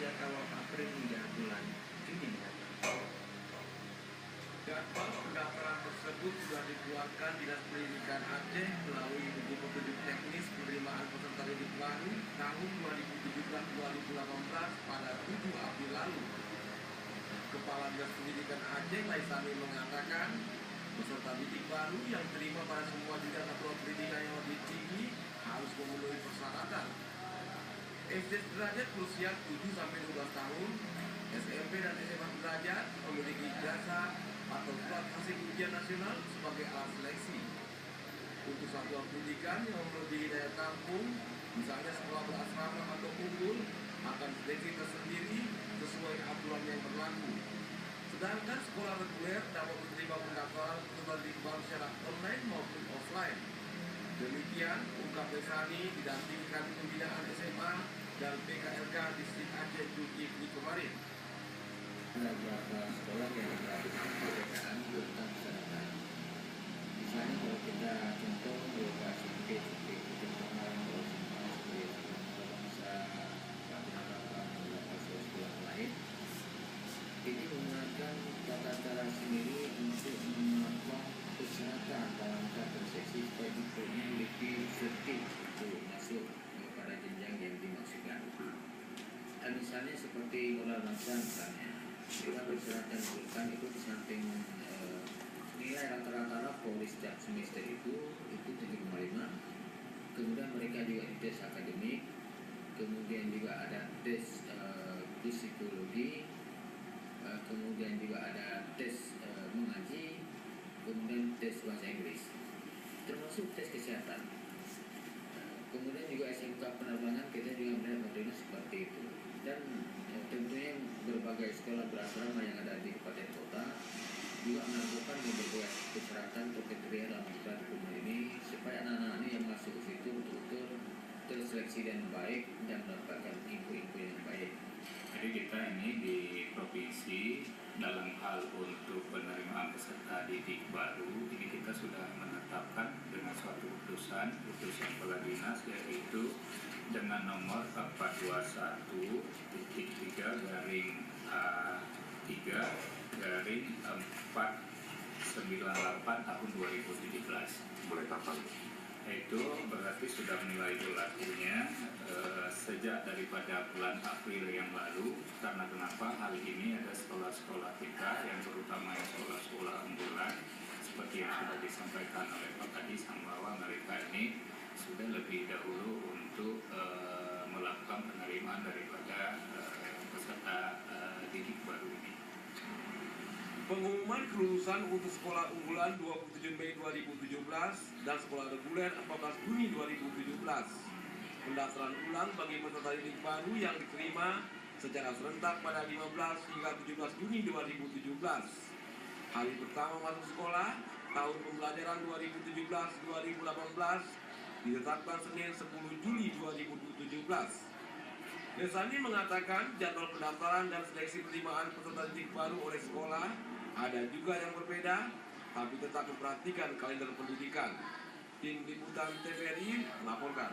sejak awal April hingga bulan Juni mendatang. Jadwal pendaftaran tersebut sudah dikeluarkan Dinas Pendidikan Aceh melalui buku petunjuk teknis penerimaan peserta didik baru tahun 2017-2018 pada 7 April lalu. Kepala Dinas Pendidikan Aceh Laisani mengatakan, peserta didik baru yang terima pada semua jenjang satuan pendidikan yang lebih tinggi harus memenuhi persyaratan. SD sederajat berusia 7-12 tahun, SMP dan SMA sederajat memiliki ijazah atau surat hasil ujian nasional sebagai alat seleksi. Untuk satuan pendidikan yang melebihi daya tampung, misalnya sekolah berasrama atau unggul, akan seleksi tersendiri sesuai aturan yang berlaku. Sedangkan sekolah reguler dapat menerima pendaftaran peserta didik baru secara online maupun offline. Demikian ungkap Laisani didampingi pembinaan SMA dan PKLK Distrik Aceh Zulkifli kemarin. Ada beberapa sekolah yang melakukan perbedaan tentang kesehatan. Misalnya kalau kita contoh lokasi seperti contohnya kalau seperti bangsa rata-rata beberapa sekolah lain ini menggunakan tata cara sendiri untuk melakukan persyaratan dalam satu sesi supaya bukunya lebih tertib untuk masuk kepada jenjang yang dimaksudkan. Dan misalnya seperti sekolah bangsa misalnya, kita persyaratan bukan itu di samping nilai rata-rata Polri setiap semester itu 7,5. Kemudian mereka juga tes akademik, kemudian juga ada tes psikologi, kemudian juga ada tes mengaji, kemudian tes bahasa Inggris, termasuk tes kesehatan. Kemudian juga SMK penerbangan kita juga melihat modelnya seperti itu. Dan tentunya berbagai sekolah berasrama yang ada di kabupaten kota juga melakukan berbagai persyaratan atau kriteria dalam kurikulum ini supaya anak-anak ini yang masuk ke situ betul-betul terseleksi dan baik dan mendapatkan info-info yang baik. Jadi kita ini di provinsi dalam hal untuk penerimaan peserta didik baru ini kita sudah menetapkan dengan suatu putusan kepala dinas, yaitu dengan nomor 421-A3/498 tahun 2017. Mulai kapan? Itu berarti sudah mulai berlakunya sejak daripada bulan April yang lalu. Karena kenapa? Hal ini ada sekolah-sekolah kita yang terutama sekolah-sekolah unggulan seperti yang sudah disampaikan oleh Pak Kadis, bahwa mereka ini sudah lebih dahulu untuk melakukan penerimaan daripada peserta didik baru ini. Pengumuman kelulusan untuk sekolah unggulan 27 Mei 2017 dan sekolah reguler 14 Juni 2017. Pendaftaran ulang bagi peserta didik baru yang diterima secara serentak pada 15 hingga 17 Juni 2017. Hari pertama masuk sekolah tahun pembelajaran 2017-2018 ditetapkan Senin 10 Juli 2017. Laisani mengatakan jadwal pendaftaran dan seleksi penerimaan peserta didik baru oleh sekolah ada juga yang berbeda, tapi tetap memperhatikan kalender pendidikan. Tim Liputan TVRI melaporkan.